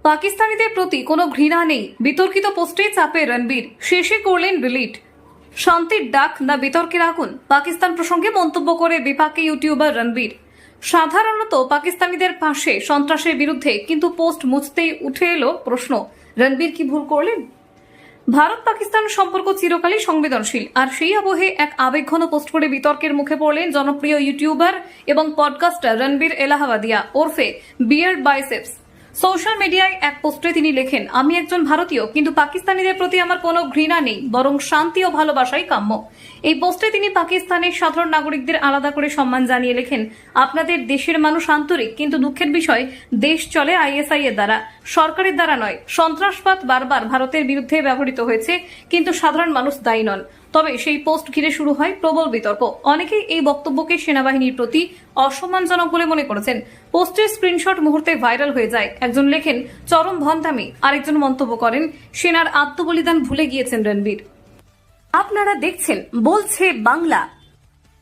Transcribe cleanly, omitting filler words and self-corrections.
পাকিস্তানিদের প্রতি কোনো ঘৃণা নেই, বিতর্কিত পোস্টে চাপে রণবীর, শেষে করলেন ডিলিট। শান্তির ডাক না বিতর্কের আগুন, পাকিস্তান প্রসঙ্গে মন্তব্য করে বিপাকে ইউটিউবার রণবীর। সাধারণত পাকিস্তানিদের পাশে সন্ত্রাসের বিরুদ্ধে, কিন্তু পোস্ট মুছতেই উঠে এলো প্রশ্ন, রণবীর কি ভুল করলেন? ভারত পাকিস্তান সম্পর্ক চিরকালই সংবেদনশীল, আর সেই আবহে এক আবেগঘন পোস্ট করে বিতর্কের মুখে পড়লেন জনপ্রিয় ইউটিউবার এবং পডকাস্টার রণবীর এলাহাবাদিয়া ওরফে বিয়ার্ড বাইসেপস। সোশ্যাল মিডিয়ায় এক পোস্টে তিনি লেখেন, আমি একজন ভারতীয়, কিন্তু পাকিস্তানিদের প্রতি আমার কোনো ঘৃণা নেই, বরং শান্তি ও ভালোবাসাই কাম্য। এই পোস্টে তিনি পাকিস্তানের সাধারণ নাগরিকদের আলাদা করে সম্মান জানিয়ে লেখেন, আপনাদের দেশের মানুষ আন্তরিক, কিন্তু দুঃখের বিষয় দেশ চলে আইএসআই এর দ্বারা, সরকারের দ্বারা নয়। সন্ত্রাসবাদ বারবার ভারতের বিরুদ্ধে ব্যবহৃত হয়েছে, কিন্তু সাধারণ মানুষ দায়ী নন। তবে সেই পোস্ট ঘিরে শুরু হয় প্রবল বিতর্ক। অনেকেই এই বক্তব্যকে সেনাবাহিনীর প্রতি অসম্মানজনক বলে মনে করেছেন। পোস্টের স্ক্রিনশট মুহূর্তে ভাইরাল হয়ে যায়। একজন লেখেন, চরম ভন্ডামি। আরেকজন মন্তব্য করেন, সেনার আত্মবলিদান ভুলে গিয়েছেন রণবীর। আপনারা দেখছেন বলছে বাংলা।